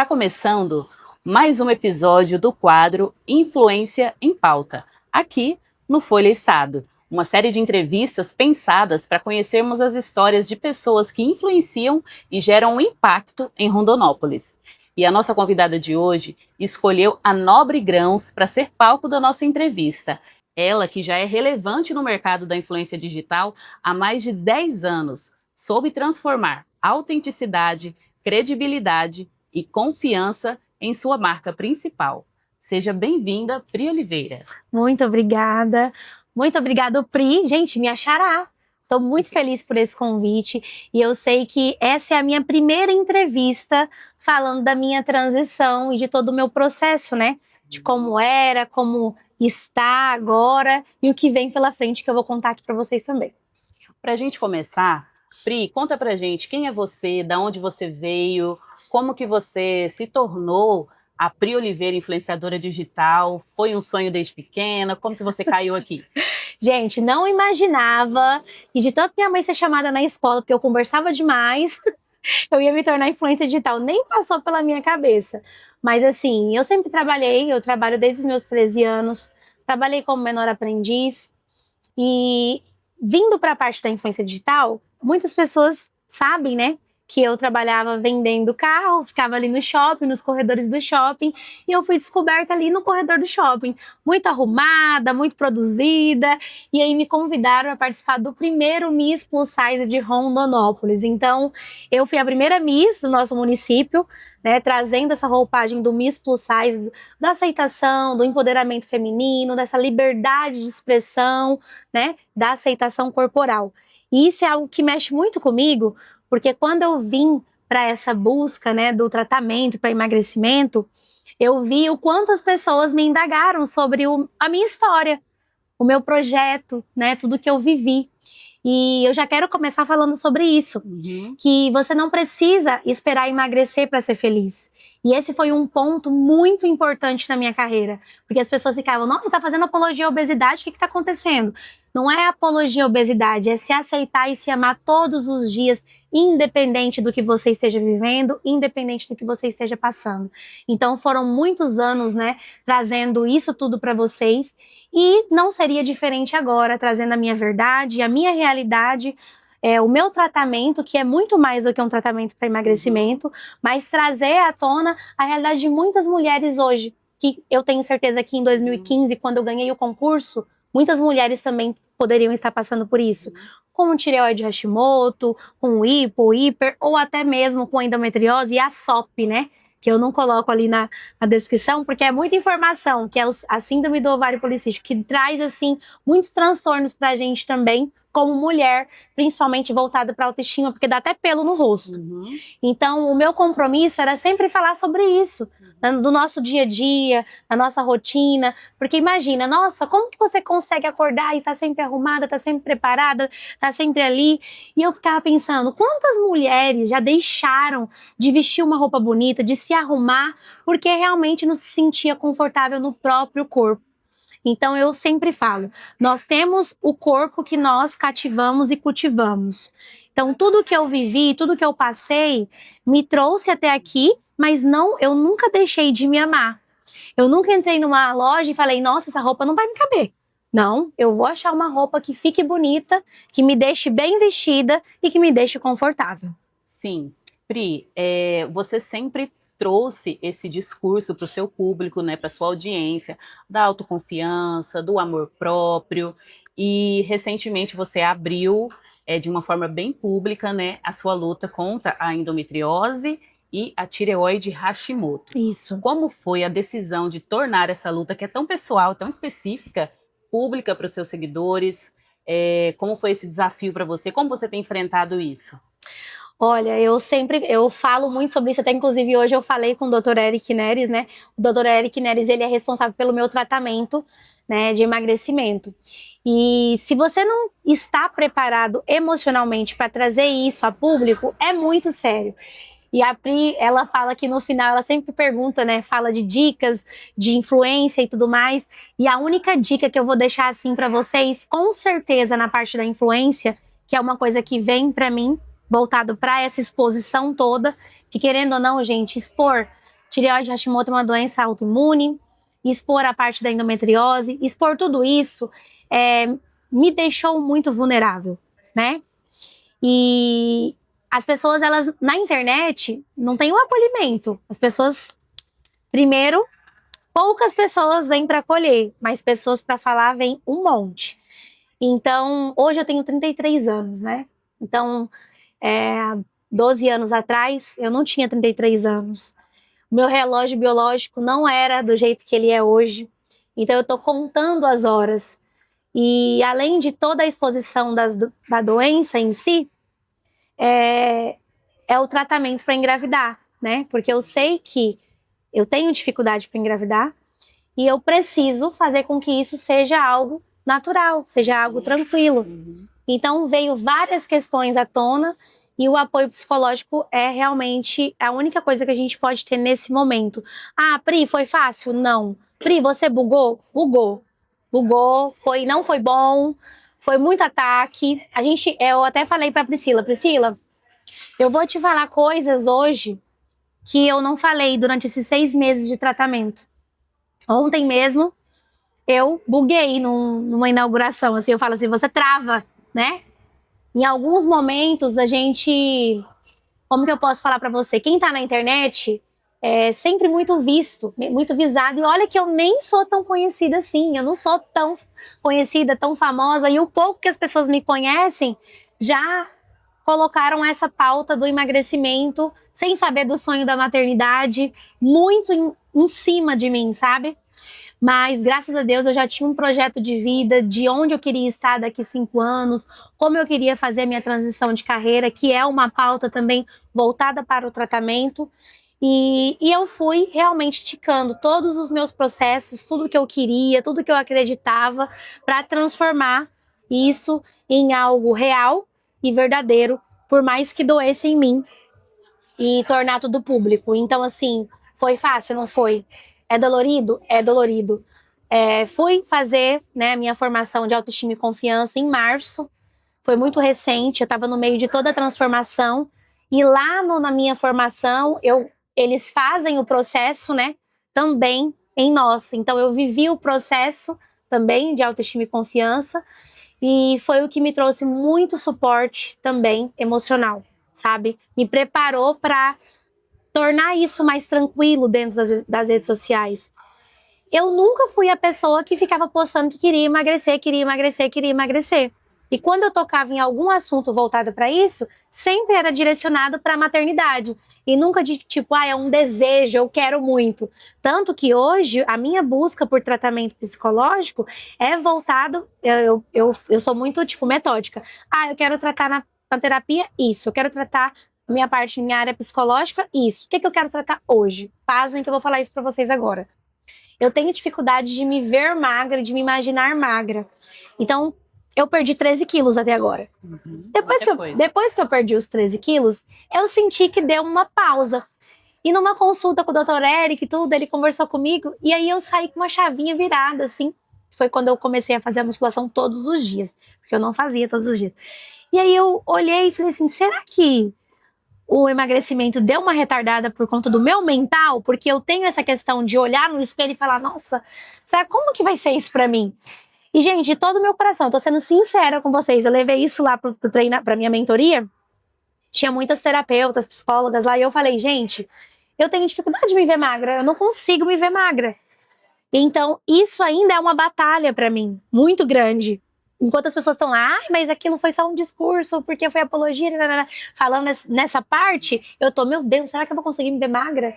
Está começando mais um episódio do quadro Influência em Pauta, aqui no Folha Estado. Uma série de entrevistas pensadas para conhecermos as histórias de pessoas que influenciam e geram um impacto em Rondonópolis. E a nossa convidada de hoje escolheu a Nobre Grãos para ser palco da nossa entrevista. Ela, que já é relevante no mercado da influência digital há mais de 10 anos, soube transformar autenticidade, credibilidade e confiança em sua marca principal. Seja bem-vinda, Pri Oliveira. Muito obrigada. Muito obrigada, Pri. Gente, me achará. Estou muito feliz por esse convite e eu sei que essa é a minha primeira entrevista falando da minha transição e de todo o meu processo, né? De como era, como está agora e o que vem pela frente que eu vou contar aqui para vocês também. Para a gente começar, Pri, conta pra gente quem é você, da onde você veio, como que você se tornou a Pri Oliveira, influenciadora digital, foi um sonho desde pequena, como que você caiu aqui? Gente, não imaginava, e de tanto minha mãe ser chamada na escola, porque eu conversava demais, eu ia me tornar influência digital, nem passou pela minha cabeça. Mas assim, eu sempre trabalhei, eu trabalho desde os meus 13 anos, trabalhei como menor aprendiz, e vindo para a parte da influência digital, muitas pessoas sabem, né, que eu trabalhava vendendo carro, ficava ali no shopping, nos corredores do shopping, e eu fui descoberta ali no corredor do shopping, muito arrumada, muito produzida, e aí me convidaram a participar do primeiro Miss Plus Size de Rondonópolis. Então, eu fui a primeira Miss do nosso município, né, trazendo essa roupagem do Miss Plus Size, da aceitação, do empoderamento feminino, dessa liberdade de expressão, né, da aceitação corporal. E isso é algo que mexe muito comigo, porque quando eu vim para essa busca, né, do tratamento para emagrecimento, eu vi o quanto as pessoas me indagaram sobre a minha história, o meu projeto, né, tudo que eu vivi. E eu já quero começar falando sobre isso, que você não precisa esperar emagrecer para ser feliz. E esse foi um ponto muito importante na minha carreira, porque as pessoas ficavam, nossa, você tá fazendo apologia à obesidade, o que que tá acontecendo? Não é apologia à obesidade, é se aceitar e se amar todos os dias, independente do que você esteja vivendo, independente do que você esteja passando. Então foram muitos anos, né, trazendo isso tudo para vocês, e não seria diferente agora, trazendo a minha verdade, a minha realidade, o meu tratamento, que é muito mais do que um tratamento para emagrecimento, mas trazer à tona a realidade de muitas mulheres hoje, que eu tenho certeza que em 2015, quando eu ganhei o concurso, muitas mulheres também poderiam estar passando por isso, com o tireoide Hashimoto, com o hipo, hiper, ou até mesmo com a endometriose e a SOP, né? Que eu não coloco ali na descrição, porque é muita informação, que é a síndrome do ovário policístico, que traz, assim, muitos transtornos pra gente também, como mulher, principalmente voltada pra autoestima, porque dá até pelo no rosto. Então, o meu compromisso era sempre falar sobre isso, do nosso dia a dia, da nossa rotina, porque imagina, nossa, como que você consegue acordar e tá sempre arrumada, tá sempre preparada, tá sempre ali? E eu ficava pensando, quantas mulheres já deixaram de vestir uma roupa bonita, de se arrumar, porque realmente não se sentia confortável no próprio corpo. Então eu sempre falo, nós temos o corpo que nós cativamos e cultivamos. Então tudo que eu vivi, tudo que eu passei, me trouxe até aqui, mas não, eu nunca deixei de me amar. Eu nunca entrei numa loja e falei, nossa, essa roupa não vai me caber. Não, eu vou achar uma roupa que fique bonita, que me deixe bem vestida e que me deixe confortável. Sim, Pri, você sempre trouxe esse discurso para o seu público, né, para sua audiência, da autoconfiança, do amor próprio, e recentemente você abriu, de uma forma bem pública, né, a sua luta contra a endometriose e a tireoide Hashimoto. Isso. Como foi a decisão de tornar essa luta, que é tão pessoal, tão específica, pública para os seus seguidores? Como foi esse desafio para você? Como você tem enfrentado isso? Olha, eu falo muito sobre isso, até inclusive hoje eu falei com o Dr. Eric Neres, né? O Dr. Eric Neres, ele é responsável pelo meu tratamento, né, de emagrecimento. E se você não está preparado emocionalmente para trazer isso a público, é muito sério. E a Pri, ela fala que no final, ela sempre pergunta, né, fala de dicas, de influência e tudo mais, e a única dica que eu vou deixar assim para vocês, com certeza na parte da influência, que é uma coisa que vem para mim, voltado para essa exposição toda, que querendo ou não, gente, expor tireoide Hashimoto é uma doença autoimune, expor a parte da endometriose, expor tudo isso me deixou muito vulnerável, né? E as pessoas, elas, na internet, não tem um acolhimento. As pessoas, primeiro, poucas pessoas vêm para acolher, mas pessoas para falar vem um monte. Então, hoje eu tenho 33 anos, né? Então, 12 anos atrás, eu não tinha 33 anos. O meu relógio biológico não era do jeito que ele é hoje. Então, eu tô contando as horas. E, além de toda a exposição da doença em si, é o tratamento para engravidar, né? Porque eu sei que eu tenho dificuldade para engravidar e eu preciso fazer com que isso seja algo natural, seja algo tranquilo. Então, veio várias questões à tona e o apoio psicológico é realmente a única coisa que a gente pode ter nesse momento. Ah, Pri, foi fácil? Não. Pri, você bugou? Bugou. Bugou, não foi bom, foi muito ataque. Eu até falei pra Priscila, eu vou te falar coisas hoje que eu não falei durante esses 6 meses de tratamento. Ontem mesmo, eu buguei numa inauguração, assim, eu falo assim, você trava, né? Em alguns momentos, como que eu posso falar pra você? Quem tá na internet é sempre muito visto, muito visado, e olha que eu nem sou tão conhecida assim, eu não sou tão conhecida, tão famosa, e o pouco que as pessoas me conhecem, já colocaram essa pauta do emagrecimento, sem saber do sonho da maternidade, muito em cima de mim, sabe? Mas, graças a Deus, eu já tinha um projeto de vida, de onde eu queria estar daqui 5 anos, como eu queria fazer a minha transição de carreira, que é uma pauta também voltada para o tratamento. E eu fui realmente ticando todos os meus processos, tudo que eu queria, tudo que eu acreditava, para transformar isso em algo real e verdadeiro, por mais que doesse em mim, e tornar tudo público. Então, assim, foi fácil? Não foi. É dolorido? É dolorido. Fui fazer, né, minha formação de autoestima e confiança em março. Foi muito recente, eu estava no meio de toda a transformação. E lá na minha formação, eles fazem o processo, né, também em nós. Então, eu vivi o processo também de autoestima e confiança. E foi o que me trouxe muito suporte também emocional, sabe? Me preparou para tornar isso mais tranquilo dentro das redes sociais. Eu nunca fui a pessoa que ficava postando que queria emagrecer, queria emagrecer, queria emagrecer. E quando eu tocava em algum assunto voltado para isso, sempre era direcionado para a maternidade. E nunca de tipo, é um desejo, eu quero muito. Tanto que hoje, a minha busca por tratamento psicológico é voltado, eu sou muito, tipo, metódica. Eu quero tratar na terapia, isso. Eu quero tratar minha parte, minha área psicológica, isso. O que eu quero tratar hoje? Pasmem que eu vou falar isso para vocês agora. Eu tenho dificuldade de me ver magra, de me imaginar magra. Então, eu perdi 13 quilos até agora. Depois que eu perdi os 13 quilos, eu senti que deu uma pausa. E numa consulta com o Dr. Eric e tudo, ele conversou comigo, e aí eu saí com uma chavinha virada, assim. Foi quando eu comecei a fazer a musculação todos os dias, porque eu não fazia todos os dias. E aí eu olhei e falei assim, será que o emagrecimento deu uma retardada por conta do meu mental? Porque eu tenho essa questão de olhar no espelho e falar, nossa, sabe como que vai ser isso pra mim? E, gente, de todo o meu coração, eu tô sendo sincera com vocês, eu levei isso lá pra minha mentoria, tinha muitas terapeutas, psicólogas lá, e eu falei, gente, eu tenho dificuldade de me ver magra, eu não consigo me ver magra. Então, isso ainda é uma batalha pra mim, muito grande. Enquanto as pessoas estão lá, mas aquilo foi só um discurso, porque foi apologia, falando nessa parte, eu tô, meu Deus, será que eu vou conseguir me ver magra?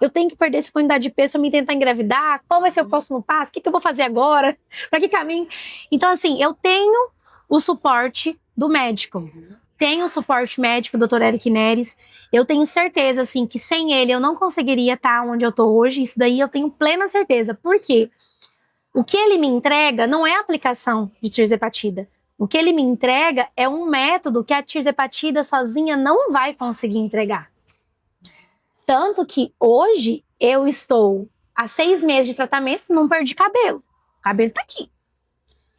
Eu tenho que perder essa quantidade de peso pra me tentar engravidar? Qual vai ser o próximo passo? O que eu vou fazer agora? Pra que caminho? Então, assim, eu tenho o suporte do médico. Tenho o suporte médico, o Dr. Eric Neres. Eu tenho certeza, assim, que sem ele eu não conseguiria estar onde eu tô hoje. Isso daí eu tenho plena certeza. Por quê? O que ele me entrega não é a aplicação de tirzepatida. O que ele me entrega é um método que a tirzepatida sozinha não vai conseguir entregar. Tanto que hoje eu estou há 6 meses de tratamento, não perdi cabelo. O cabelo tá aqui.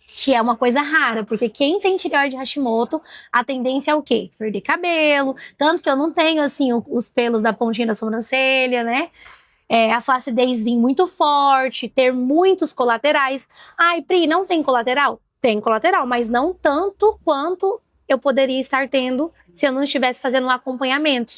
Que é uma coisa rara, porque quem tem tireoide Hashimoto, a tendência é o quê? Perder cabelo. Tanto que eu não tenho, assim, os pelos da pontinha da sobrancelha, né? A flacidez vir muito forte, ter muitos colaterais. Ai, Pri, não tem colateral? Tem colateral, mas não tanto quanto eu poderia estar tendo se eu não estivesse fazendo um acompanhamento.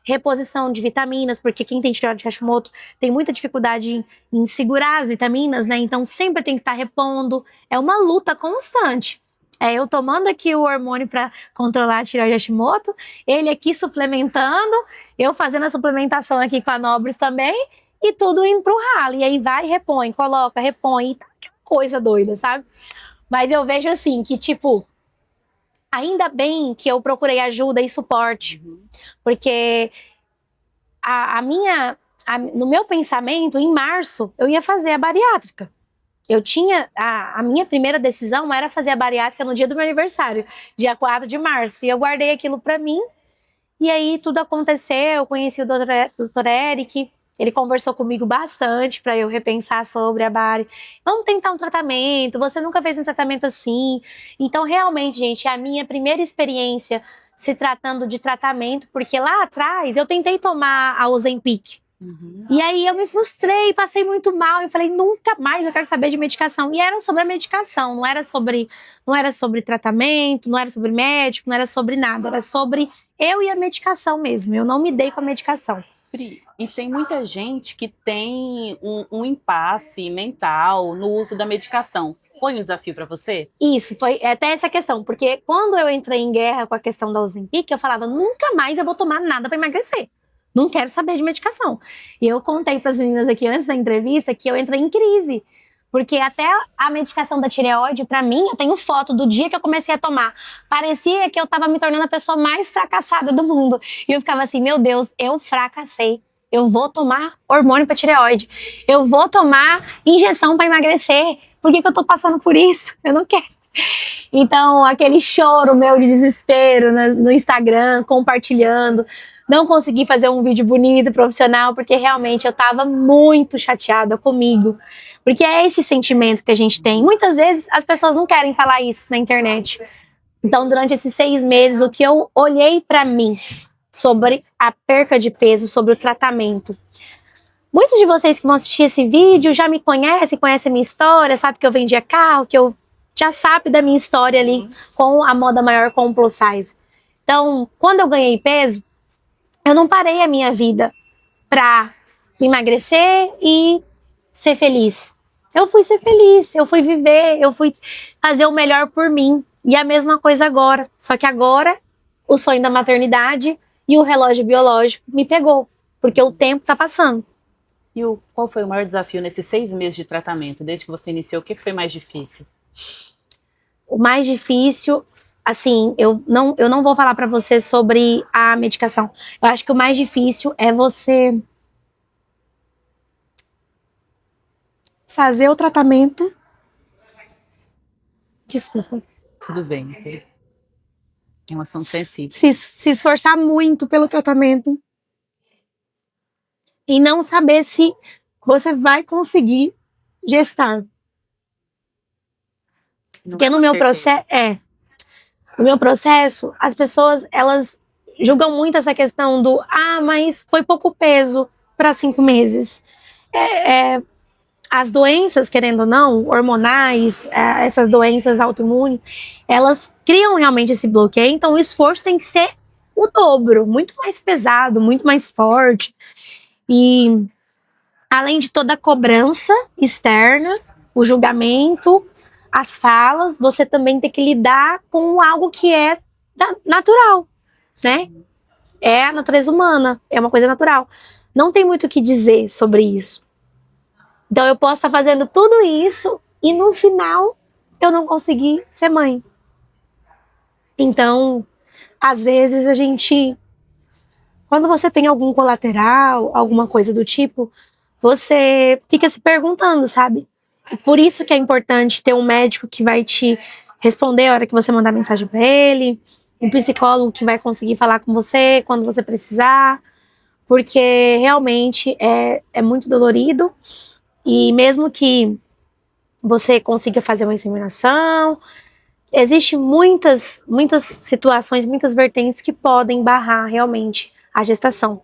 Reposição de vitaminas, porque quem tem tireoide Hashimoto tem muita dificuldade em segurar as vitaminas, né? Então sempre tem que estar repondo. É uma luta constante. Eu tomando aqui o hormônio para controlar a tireoide Hashimoto, ele aqui suplementando, eu fazendo a suplementação aqui com a Nobres também, e tudo indo pro ralo. E aí vai, repõe, coloca, repõe, e tá aquela coisa doida, sabe? Mas eu vejo assim, que tipo, ainda bem que eu procurei ajuda e suporte, porque no meu pensamento, em março, eu ia fazer a bariátrica. Eu tinha, a minha primeira decisão era fazer a bariátrica no dia do meu aniversário, dia 4 de março, e eu guardei aquilo pra mim, e aí tudo aconteceu, eu conheci o Dr. Eric, ele conversou comigo bastante para eu repensar sobre a bari. Vamos tentar um tratamento, você nunca fez um tratamento assim. Então, realmente, gente, é a minha primeira experiência se tratando de tratamento, porque lá atrás eu tentei tomar a Ozempic. E aí eu me frustrei, passei muito mal, eu falei, nunca mais eu quero saber de medicação. E era sobre a medicação, não era sobre tratamento, não era sobre médico, não era sobre nada, era sobre eu e a medicação mesmo. Eu não me dei com a medicação. Pri, e tem muita gente que tem um impasse mental no uso da medicação. Foi um desafio para você? Isso, foi até essa questão, porque quando eu entrei em guerra com a questão da Ozempic, eu falava, nunca mais eu vou tomar nada para emagrecer. Não quero saber de medicação. E eu contei para as meninas aqui antes da entrevista que eu entrei em crise. Porque até a medicação da tireoide, para mim, eu tenho foto do dia que eu comecei a tomar. Parecia que eu tava me tornando a pessoa mais fracassada do mundo. E eu ficava assim, meu Deus, eu fracassei. Eu vou tomar hormônio para tireoide. Eu vou tomar injeção para emagrecer. Por que eu tô passando por isso? Eu não quero. Então, aquele choro meu de desespero no Instagram, compartilhando. Não consegui fazer um vídeo bonito, profissional, porque realmente eu tava muito chateada comigo. Porque é esse sentimento que a gente tem. Muitas vezes as pessoas não querem falar isso na internet. Então, durante esses 6 meses, o que eu olhei pra mim sobre a perca de peso, sobre o tratamento. Muitos de vocês que vão assistir esse vídeo já me conhecem a minha história, sabe que eu vendia carro, que eu já sabe da minha história ali com a moda maior, com o plus size. Então, quando eu ganhei peso, eu não parei a minha vida pra emagrecer e ser feliz. Eu fui ser feliz, eu fui viver, eu fui fazer o melhor por mim. E a mesma coisa agora. Só que agora, o sonho da maternidade e o relógio biológico me pegou. Porque o tempo tá passando. E qual foi o maior desafio nesses 6 meses de tratamento? Desde que você iniciou, o que foi mais difícil? O mais difícil, assim, eu não vou falar pra você sobre a medicação. Eu acho que o mais difícil é você fazer o tratamento. Desculpa. Tudo bem. É um assunto sensível. Se esforçar muito pelo tratamento e não saber se você vai conseguir gestar. Porque no meu processo, as pessoas, elas julgam muito essa questão do mas foi pouco peso para 5 meses. As doenças, querendo ou não, hormonais, essas doenças autoimunes, elas criam realmente esse bloqueio, então o esforço tem que ser o dobro, muito mais pesado, muito mais forte. E além de toda a cobrança externa, o julgamento, as falas, você também tem que lidar com algo que é natural, né? É a natureza humana, é uma coisa natural. Não tem muito o que dizer sobre isso. Então eu posso estar fazendo tudo isso e no final eu não consegui ser mãe. Então, às vezes quando você tem algum colateral, alguma coisa do tipo, você fica se perguntando, sabe? Por isso que é importante ter um médico que vai te responder a hora que você mandar mensagem para ele, um psicólogo que vai conseguir falar com você quando você precisar, porque realmente é muito dolorido. E mesmo que você consiga fazer uma inseminação, existem muitas situações, muitas vertentes que podem barrar realmente a gestação.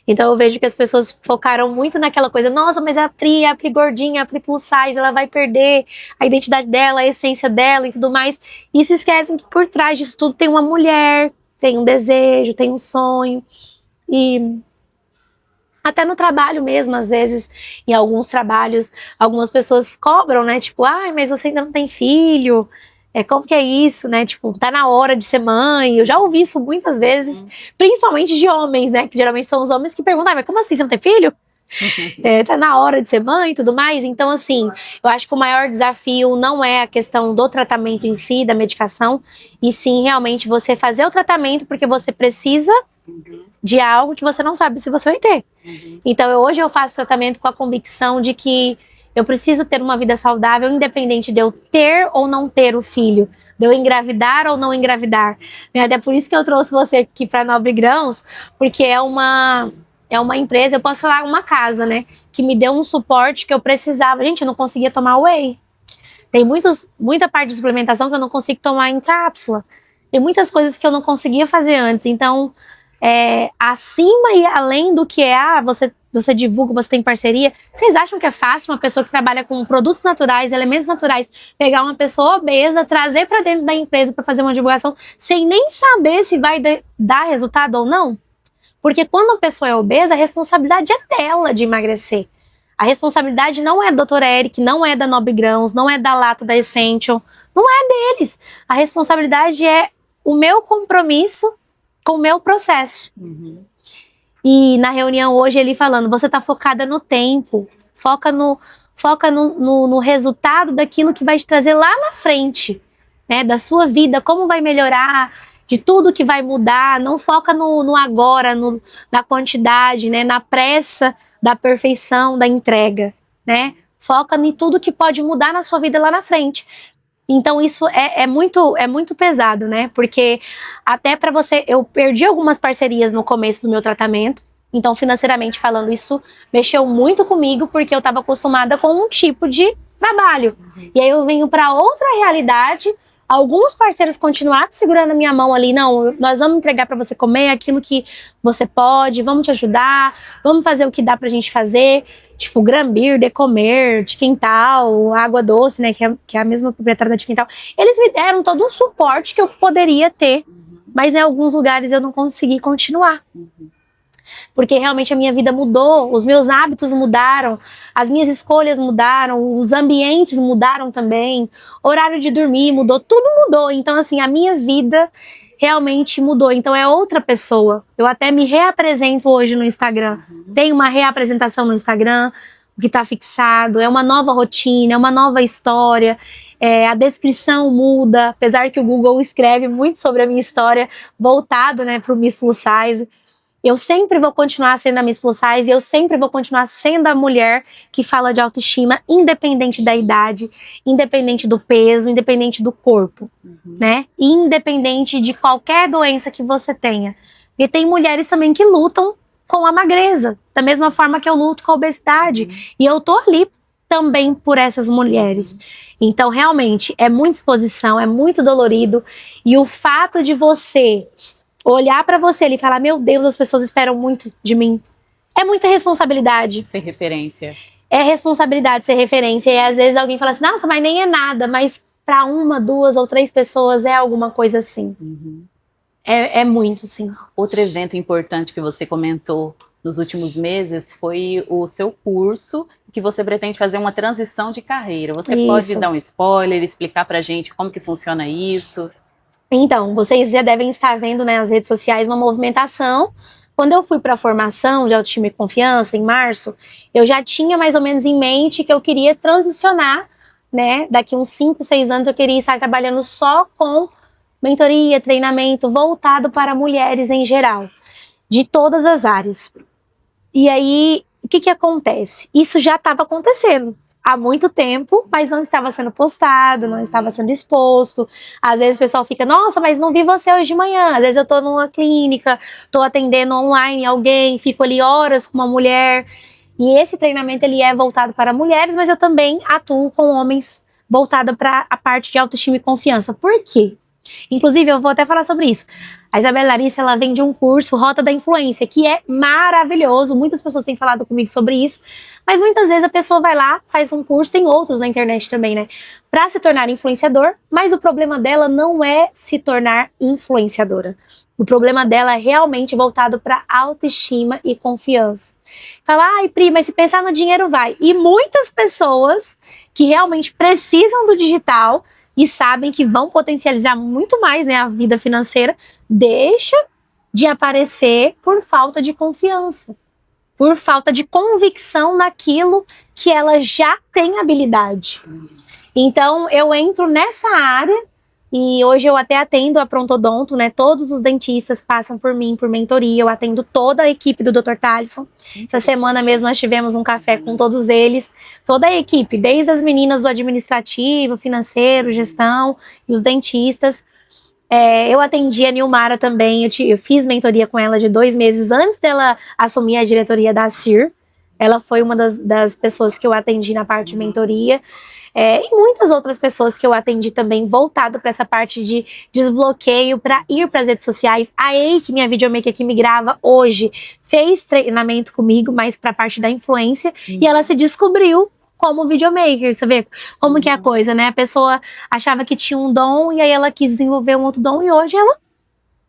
Então eu vejo que as pessoas focaram muito naquela coisa, nossa, mas a Pri gordinha, a Pri plus size, ela vai perder a identidade dela, a essência dela e tudo mais. E se esquecem que por trás disso tudo tem uma mulher, tem um desejo, tem um sonho. E até no trabalho mesmo, às vezes, em alguns trabalhos, algumas pessoas cobram, né? Tipo, ai, mas você ainda não tem filho. Como que é isso, né? Tipo, tá na hora de ser mãe. Eu já ouvi isso muitas vezes, principalmente de homens, né? Que geralmente são os homens que perguntam, mas como assim, você não tem filho? Tá na hora de ser mãe e tudo mais. Então, assim, eu acho que o maior desafio não é a questão do tratamento em si, da medicação, e sim, realmente, você fazer o tratamento porque você precisa de algo que você não sabe se você vai ter. Então, hoje eu faço tratamento com a convicção de que eu preciso ter uma vida saudável, independente de eu ter ou não ter o filho, de eu engravidar ou não engravidar. Até por isso que eu trouxe você aqui para Nobre Grãos, porque é uma empresa, eu posso falar uma casa, né, que me deu um suporte que eu precisava. Gente, eu não conseguia tomar whey. Tem muita parte de suplementação que eu não consigo tomar em cápsula. Tem muitas coisas que eu não conseguia fazer antes. Então, acima e além do que você divulga, você tem parceria, vocês acham que é fácil uma pessoa que trabalha com produtos naturais, elementos naturais, pegar uma pessoa obesa, trazer para dentro da empresa para fazer uma divulgação, sem nem saber se vai dar resultado ou não? Porque quando a pessoa é obesa, a responsabilidade é dela de emagrecer. A responsabilidade não é do Dr. Eric, não é da Nobre Grãos, não é da Lata da Essential, não é deles. A responsabilidade é o meu compromisso com o meu processo. E na reunião hoje ele falando, você tá focada no tempo, foca no resultado daquilo que vai te trazer lá na frente, né, da sua vida, como vai melhorar, de tudo que vai mudar, não foca no agora, na quantidade, né, na pressa da perfeição, da entrega, né, foca em tudo que pode mudar na sua vida lá na frente. Então isso é muito pesado, né? Porque até para você, eu perdi algumas parcerias no começo do meu tratamento. Então, financeiramente falando, isso mexeu muito comigo, porque eu estava acostumada com um tipo de trabalho. E aí eu venho para outra realidade. Alguns parceiros continuaram segurando a minha mão ali, não, nós vamos entregar para você comer aquilo que você pode, vamos te ajudar, vamos fazer o que dá pra gente fazer. Tipo, Grambir, De Comer, de Quintal, Água Doce, né, que é a mesma proprietária da de Quintal. Eles me deram todo um suporte que eu poderia ter, mas em alguns lugares eu não consegui continuar. Porque realmente a minha vida mudou, os meus hábitos mudaram, as minhas escolhas mudaram, os ambientes mudaram também, horário de dormir mudou, tudo mudou. Então, assim, a minha vida realmente mudou. Então é outra pessoa. Eu até me reapresento hoje no Instagram. Tem uma reapresentação no Instagram, o que está fixado, é uma nova rotina, é uma nova história, a descrição muda, apesar que o Google escreve muito sobre a minha história, voltado, né, para o Miss Plus Size. Eu sempre vou continuar sendo a Miss Plus Size e eu sempre vou continuar sendo a mulher que fala de autoestima, independente da idade, independente do peso, independente do corpo, né? Independente de qualquer doença que você tenha. E tem mulheres também que lutam com a magreza, da mesma forma que eu luto com a obesidade. E eu tô ali também por essas mulheres. Então, realmente, é muita exposição, é muito dolorido. E o fato de você olhar pra você ali e falar, meu Deus, as pessoas esperam muito de mim. É muita responsabilidade. Ser referência. É responsabilidade ser referência. E às vezes alguém fala assim, nossa, mas nem é nada. Mas pra 1, 2 ou 3 pessoas é alguma coisa assim. É muito, sim. Outro evento importante que você comentou nos últimos meses foi o seu curso, que você pretende fazer uma transição de carreira. Você pode dar um spoiler, explicar pra gente como que funciona isso? Então, vocês já devem estar vendo, né, nas redes sociais uma movimentação. Quando eu fui para a formação de autoestima e confiança, em março, eu já tinha mais ou menos em mente que eu queria transicionar, né, daqui uns 5, 6 anos eu queria estar trabalhando só com mentoria, treinamento, voltado para mulheres em geral, de todas as áreas. E aí, o que acontece? Isso já estava acontecendo há muito tempo, mas não estava sendo postado, não estava sendo exposto. Às vezes o pessoal fica, nossa, mas não vi você hoje de manhã. Às vezes eu tô numa clínica, tô atendendo online alguém, fico ali horas com uma mulher. E esse treinamento, ele é voltado para mulheres, mas eu também atuo com homens, voltado para a parte de autoestima e confiança. Por quê? Inclusive, eu vou até falar sobre isso. A Isabela Larissa, ela vende um curso, Rota da Influência, que é maravilhoso. Muitas pessoas têm falado comigo sobre isso, mas muitas vezes a pessoa vai lá, faz um curso, tem outros na internet também, né? Pra se tornar influenciador, mas o problema dela não é se tornar influenciadora. O problema dela é realmente voltado para autoestima e confiança. Fala, ai, Pri, mas se pensar no dinheiro vai. E muitas pessoas que realmente precisam do digital e sabem que vão potencializar muito mais, né, a vida financeira, deixa de aparecer por falta de confiança, por falta de convicção naquilo que ela já tem habilidade. Então, eu entro nessa área e hoje eu até atendo a Prontodonto, né? Todos os dentistas passam por mim, por mentoria. Eu atendo toda a equipe do Dr. Thaleson. Essa semana mesmo nós tivemos um café com todos eles. Toda a equipe, desde as meninas do administrativo, financeiro, gestão e os dentistas. Eu atendi a Nilmara também. Eu fiz mentoria com ela de 2 meses antes dela assumir a diretoria da CIR. Ela foi uma das pessoas que eu atendi na parte de mentoria. E muitas outras pessoas que eu atendi também, voltado para essa parte de desbloqueio, para ir para as redes sociais. A Eike, minha videomaker que me grava hoje, fez treinamento comigo, mas para a parte da influência, e ela se descobriu como videomaker, você vê como que é a coisa, né? A pessoa achava que tinha um dom, e aí ela quis desenvolver um outro dom, e hoje ela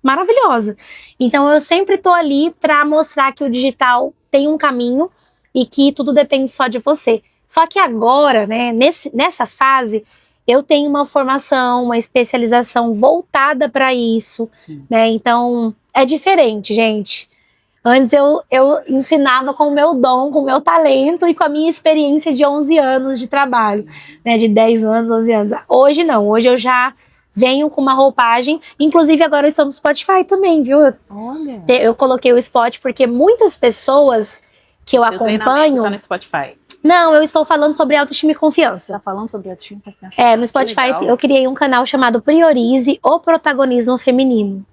maravilhosa. Então eu sempre tô ali para mostrar que o digital tem um caminho, e que tudo depende só de você. Só que agora, né, nessa fase, eu tenho uma formação, uma especialização voltada para isso, né? Então, é diferente, gente. Antes eu ensinava com o meu dom, com o meu talento e com a minha experiência de 11 anos de trabalho, né? De 10 anos, 11 anos. Hoje não, hoje eu já venho com uma roupagem. Inclusive, agora eu estou no Spotify também, viu? Olha. Eu coloquei o spot porque muitas pessoas que eu acompanho... Tá no Spotify. Não, eu estou falando sobre autoestima e confiança. Tá falando sobre autoestima e confiança? No Spotify eu criei um canal chamado Priorize o Protagonismo Feminino.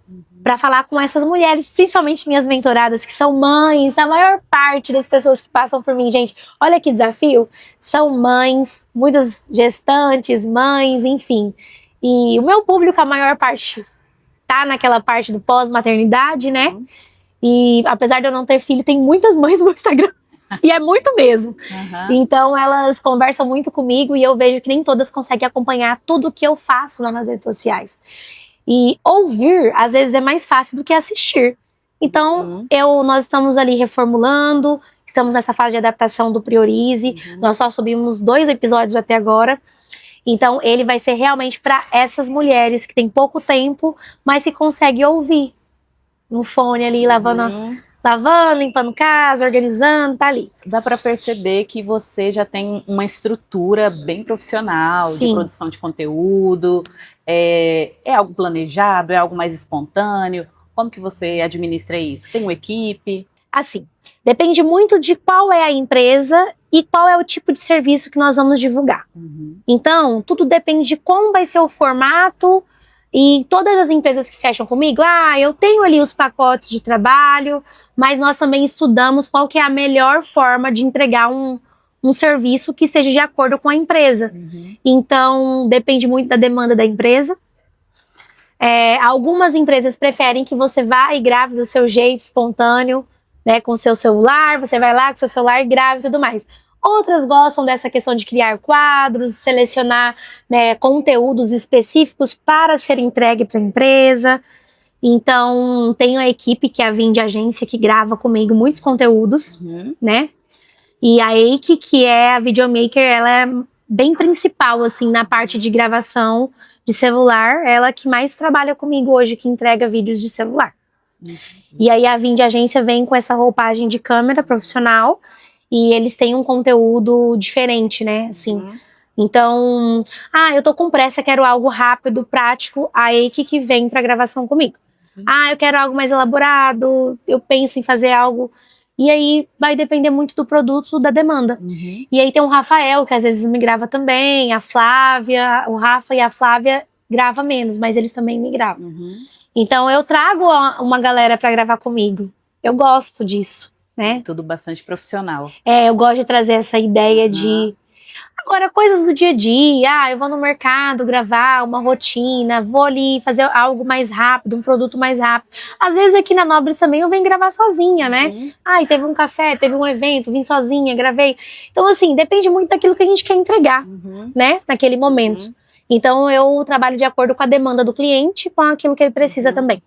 Para falar com essas mulheres, principalmente minhas mentoradas, que são mães, a maior parte das pessoas que passam por mim, gente, olha que desafio, são mães, muitas gestantes, mães, enfim. E o meu público, a maior parte, tá naquela parte do pós-maternidade, né? E apesar de eu não ter filho, tem muitas mães no meu Instagram. E é muito mesmo. Então elas conversam muito comigo e eu vejo que nem todas conseguem acompanhar tudo que eu faço lá nas redes sociais. E ouvir, às vezes, é mais fácil do que assistir. Então, nós estamos ali reformulando, estamos nessa fase de adaptação do Priorize. Nós só subimos 2 episódios até agora. Então, ele vai ser realmente para essas mulheres que têm pouco tempo, mas que conseguem ouvir no fone ali, lavando, limpando casa, organizando, tá ali. Dá para perceber que você já tem uma estrutura bem profissional, de produção de conteúdo. É algo planejado? É algo mais espontâneo? Como que você administra isso? Tem uma equipe? Assim, depende muito de qual é a empresa e qual é o tipo de serviço que nós vamos divulgar. Então, tudo depende de como vai ser o formato. E todas as empresas que fecham comigo, eu tenho ali os pacotes de trabalho, mas nós também estudamos qual que é a melhor forma de entregar um serviço que esteja de acordo com a empresa. Então, depende muito da demanda da empresa. Algumas empresas preferem que você vá e grave do seu jeito, espontâneo, né, com o seu celular, você vai lá com o seu celular e grave e tudo mais. Outras gostam dessa questão de criar quadros, selecionar, né, conteúdos específicos para ser entregue para a empresa. Então, tenho a equipe, que é a Vinde Agência, que grava comigo muitos conteúdos, né? E a Eike, que é a videomaker, ela é bem principal, assim, na parte de gravação de celular. Ela que mais trabalha comigo hoje, que entrega vídeos de celular. E aí a Vinde Agência vem com essa roupagem de câmera profissional. E eles têm um conteúdo diferente, né, assim. Então, eu tô com pressa, quero algo rápido, prático, a Eike que vem pra gravação comigo. Eu quero algo mais elaborado, eu penso em fazer algo... E aí, vai depender muito do produto, da demanda. E aí tem o Rafael, que às vezes me grava também, a Flávia, o Rafa e a Flávia grava menos, mas eles também me gravam. Então, eu trago uma galera pra gravar comigo. Eu gosto disso. Né? Tudo bastante profissional. Eu gosto de trazer essa ideia de... Agora, coisas do dia a dia, eu vou no mercado gravar uma rotina, vou ali fazer algo mais rápido, um produto mais rápido. Às vezes aqui na Nobres também eu venho gravar sozinha, né? Ai, teve um café, teve um evento, vim sozinha, gravei. Então, assim, depende muito daquilo que a gente quer entregar, né? Naquele momento. Então, eu trabalho de acordo com a demanda do cliente, com aquilo que ele precisa também.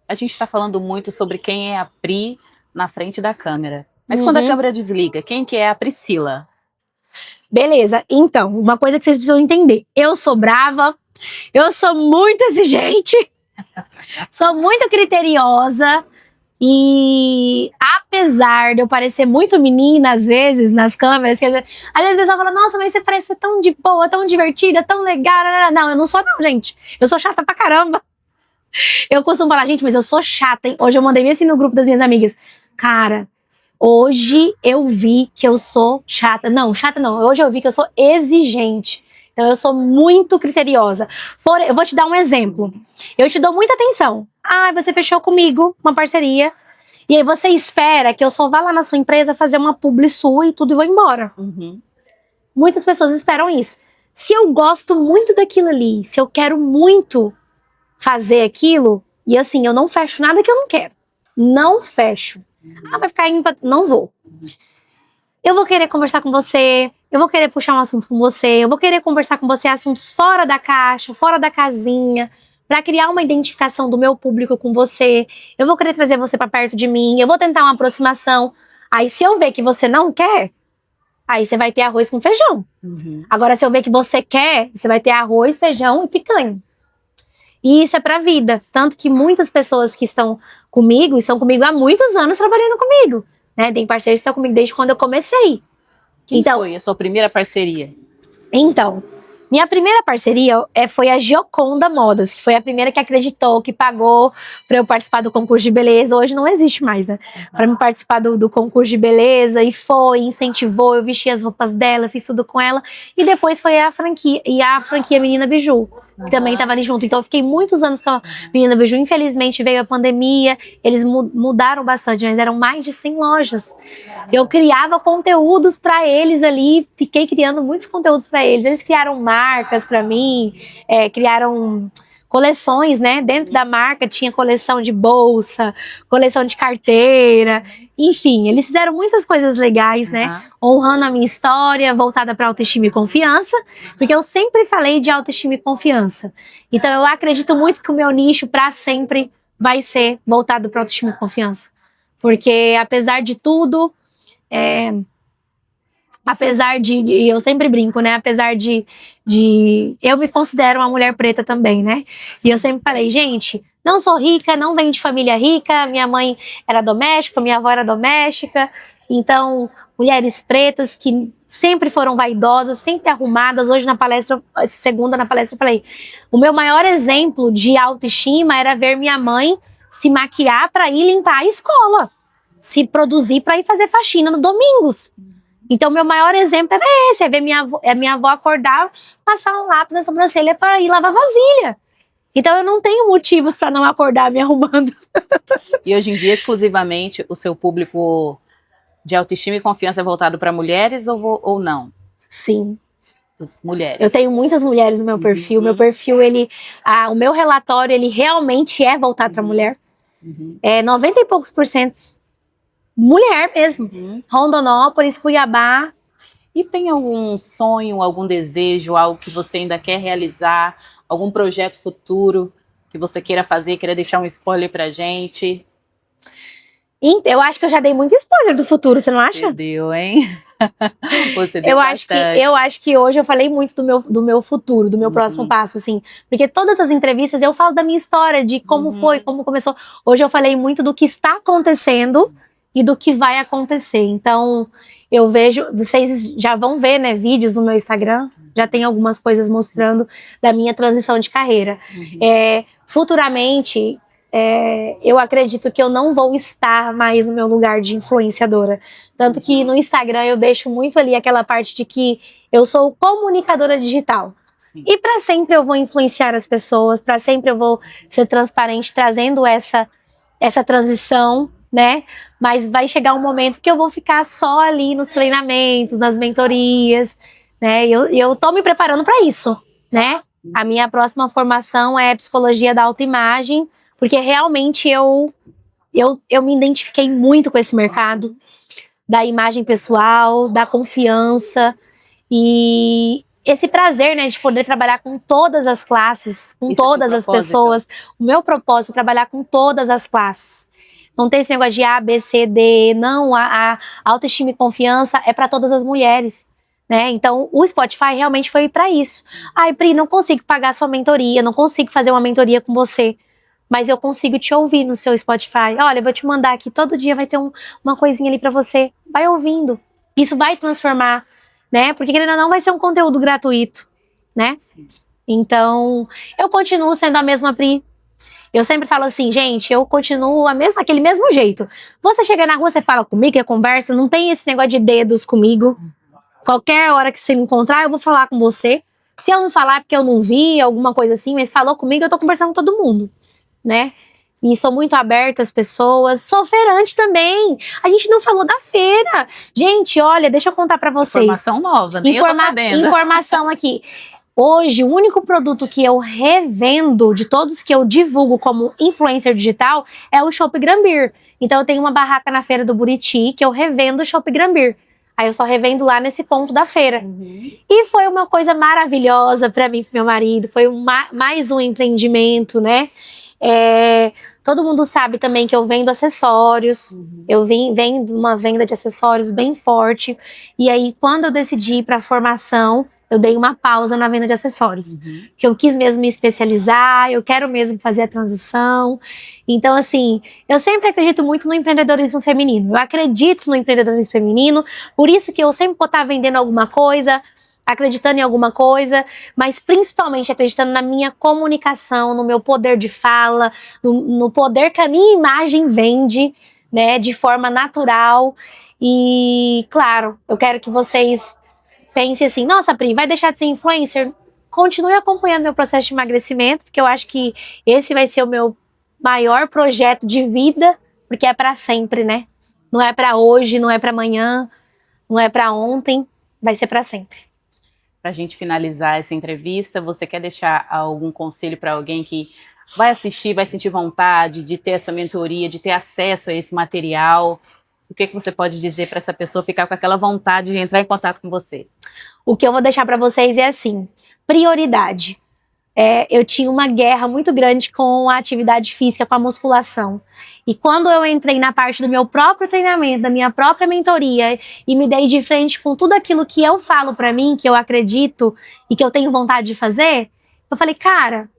A gente está falando muito sobre quem é a Pri na frente da câmera. Mas quando a câmera desliga, quem que é a Priscila? Beleza, então, uma coisa que vocês precisam entender. Eu sou brava, eu sou muito exigente, sou muito criteriosa e apesar de eu parecer muito menina às vezes nas câmeras, quer dizer, às vezes o pessoal fala, nossa, mas você parece ser tão de boa, tão divertida, tão legal. Não, eu não sou não, gente. Eu sou chata pra caramba. Eu costumo falar, gente, mas eu sou chata, hein? Hoje eu mandei assim no grupo das minhas amigas. Cara, hoje eu vi que eu sou chata. Não, chata não. Hoje eu vi que eu sou exigente. Então eu sou muito criteriosa. Eu vou te dar um exemplo. Eu te dou muita atenção. Ah, você fechou comigo uma parceria. E aí você espera que eu só vá lá na sua empresa fazer uma publi sua e tudo e vou embora. Muitas pessoas esperam isso. Se eu gosto muito daquilo ali, se eu quero muito fazer aquilo, e assim, eu não fecho nada que eu não quero. Não fecho. Ah, vai ficar indo pra... Não vou. Eu vou querer conversar com você, eu vou querer puxar um assunto com você, eu vou querer conversar com você assuntos fora da caixa, fora da casinha, para criar uma identificação do meu público com você. Eu vou querer trazer você para perto de mim, eu vou tentar uma aproximação. Aí se eu ver que você não quer, aí você vai ter arroz com feijão. Agora se eu ver que você quer, você vai ter arroz, feijão e picanha. E isso é pra vida. Tanto que muitas pessoas que estão comigo há muitos anos trabalhando comigo. Né? Tem parceiros que estão comigo desde quando eu comecei. Quem foi a sua primeira parceria? Então, minha primeira parceria foi a Gioconda Modas, que foi a primeira que acreditou, que pagou para eu participar do concurso de beleza. Hoje não existe mais, né? Para me participar do concurso de beleza, e foi, incentivou, eu vesti as roupas dela, fiz tudo com ela. E depois foi a franquia Menina Biju, que também estava ali junto. Então eu fiquei muitos anos com a Menina Biju. Infelizmente veio a pandemia, eles mudaram bastante, mas eram mais de 100 lojas. Eu criava conteúdos para eles ali, fiquei criando muitos conteúdos para eles. Eles criaram marcas para mim, criaram coleções, né? Dentro da marca tinha coleção de bolsa, coleção de carteira, enfim, eles fizeram muitas coisas legais, né? Honrando a minha história, voltada para autoestima e confiança, porque eu sempre falei de autoestima e confiança. Então eu acredito muito que o meu nicho para sempre vai ser voltado para autoestima e confiança, porque apesar de tudo, apesar de eu sempre brinco, né? Apesar de eu me considero uma mulher preta também, né? E eu sempre falei, gente, não sou rica, não venho de família rica, minha mãe era doméstica, minha avó era doméstica, então mulheres pretas que sempre foram vaidosas, sempre arrumadas. Hoje na palestra, segunda na palestra, eu falei, o meu maior exemplo de autoestima era ver minha mãe se maquiar para ir limpar a escola, se produzir para ir fazer faxina no domingos. Então, meu maior exemplo era esse, é ver minha avó acordar, passar um lápis na sobrancelha para ir lavar vasilha. Então, eu não tenho motivos para não acordar me arrumando. E hoje em dia, exclusivamente, o seu público de autoestima e confiança é voltado para mulheres ou não? Sim. Mulheres. Eu tenho muitas mulheres no meu perfil. Meu perfil, o meu relatório, ele realmente é voltado para mulher. 90 e poucos % mulher mesmo. Rondonópolis, Cuiabá. E tem algum sonho, algum desejo, algo que você ainda quer realizar? Algum projeto futuro que você queira fazer, queira deixar um spoiler pra gente? Eu acho que eu já dei muito spoiler do futuro, você não acha? Você deu, hein? Você deu eu acho que hoje eu falei muito do meu futuro, do meu próximo passo, assim. Porque todas as entrevistas eu falo da minha história, de como foi, como começou. Hoje eu falei muito do que está acontecendo e do que vai acontecer. Então, eu vejo, vocês já vão ver, né, vídeos no meu Instagram, já tem algumas coisas mostrando da minha transição de carreira. Futuramente, eu acredito que eu não vou estar mais no meu lugar de influenciadora. Tanto que no Instagram eu deixo muito ali aquela parte de que eu sou comunicadora digital. Sim. E para sempre eu vou influenciar as pessoas, para sempre eu vou ser transparente, trazendo essa transição, né? Mas vai chegar um momento que eu vou ficar só ali nos treinamentos, nas mentorias, né? Eu tô me preparando para isso, né? A minha próxima formação é psicologia da autoimagem, porque realmente eu me identifiquei muito com esse mercado da imagem pessoal, da confiança e esse prazer, né, de poder trabalhar com todas as classes, com Esse é o seu todas as propósito? pessoas. O meu propósito é trabalhar com todas as classes. Não tem esse negócio de A, B, C, D, não. A autoestima e confiança é para todas as mulheres, né? Então, o Spotify realmente foi para isso. Ai, Pri, não consigo pagar sua mentoria, não consigo fazer uma mentoria com você, mas eu consigo te ouvir no seu Spotify. Olha, eu vou te mandar aqui, todo dia vai ter uma coisinha ali para você. Vai ouvindo. Isso vai transformar, né? Porque querendo ou não, vai ser um conteúdo gratuito, né? Então, eu continuo sendo a mesma Pri. Eu sempre falo assim, gente, eu continuo aquele mesmo jeito. Você chega na rua, você fala comigo, é conversa, não tem esse negócio de dedos comigo. Qualquer hora que você me encontrar, eu vou falar com você. Se eu não falar é porque eu não vi, alguma coisa assim, mas falou comigo, eu tô conversando com todo mundo, né? E sou muito aberta às pessoas. Sou feirante também. A gente não falou da feira. Gente, olha, deixa eu contar pra vocês. Informação nova, nem eu tô sabendo. Informação aqui. Hoje, o único produto que eu revendo de todos que eu divulgo como influencer digital é o Chopp Grambir. Então, eu tenho uma barraca na feira do Buriti que eu revendo o Chopp Grambir. Aí eu só revendo lá nesse ponto da feira. E foi uma coisa maravilhosa pra mim e pro meu marido. Foi mais um empreendimento, né? Todo mundo sabe também que eu vendo acessórios. Eu vendo uma venda de acessórios bem forte. E aí, quando eu decidi ir pra formação, eu dei uma pausa na venda de acessórios. Que eu quis mesmo me especializar, eu quero mesmo fazer a transição. Então, assim, eu sempre acredito muito no empreendedorismo feminino. Eu acredito no empreendedorismo feminino, por isso que eu sempre vou estar vendendo alguma coisa, acreditando em alguma coisa, mas principalmente acreditando na minha comunicação, no meu poder de fala, no poder que a minha imagem vende, né, de forma natural. E, claro, eu quero que vocês pense assim, nossa, Pri, vai deixar de ser influencer? Continue acompanhando meu processo de emagrecimento, porque eu acho que esse vai ser o meu maior projeto de vida, porque é pra sempre, né? Não é pra hoje, não é pra amanhã, não é pra ontem, vai ser pra sempre. Pra gente finalizar essa entrevista, você quer deixar algum conselho para alguém que vai assistir, vai sentir vontade de ter essa mentoria, de ter acesso a esse material? O que você pode dizer para essa pessoa ficar com aquela vontade de entrar em contato com você? O que eu vou deixar para vocês é assim, prioridade. Eu tinha uma guerra muito grande com a atividade física, com a musculação. E quando eu entrei na parte do meu próprio treinamento, da minha própria mentoria, e me dei de frente com tudo aquilo que eu falo para mim, que eu acredito e que eu tenho vontade de fazer, eu falei, cara,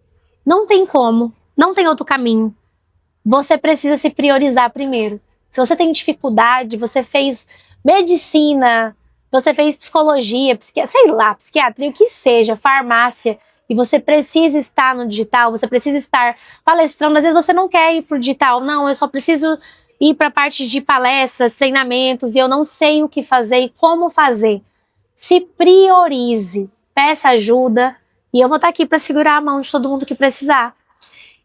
não tem como, não tem outro caminho. Você precisa se priorizar primeiro. Se você tem dificuldade, você fez medicina, você fez psicologia, sei lá, psiquiatria, o que seja, farmácia, e você precisa estar no digital, você precisa estar palestrando, às vezes você não quer ir pro digital, não, eu só preciso ir para a parte de palestras, treinamentos, e eu não sei o que fazer e como fazer. Se priorize, peça ajuda, e eu vou estar aqui para segurar a mão de todo mundo que precisar.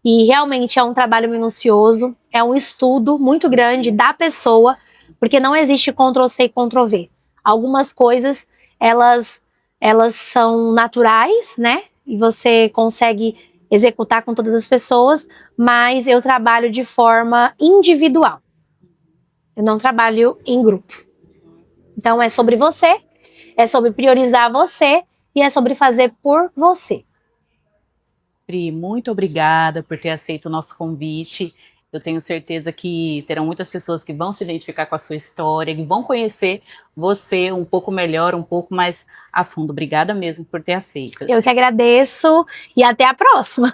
E realmente é um trabalho minucioso, é um estudo muito grande da pessoa, porque não existe Ctrl+C e Ctrl+V. Algumas coisas, elas são naturais, né? E você consegue executar com todas as pessoas, mas eu trabalho de forma individual. Eu não trabalho em grupo. Então é sobre você, é sobre priorizar você e é sobre fazer por você. Pri, muito obrigada por ter aceito o nosso convite. Eu tenho certeza que terão muitas pessoas que vão se identificar com a sua história, que vão conhecer você um pouco melhor, um pouco mais a fundo. Obrigada mesmo por ter aceito. Eu que agradeço e até a próxima.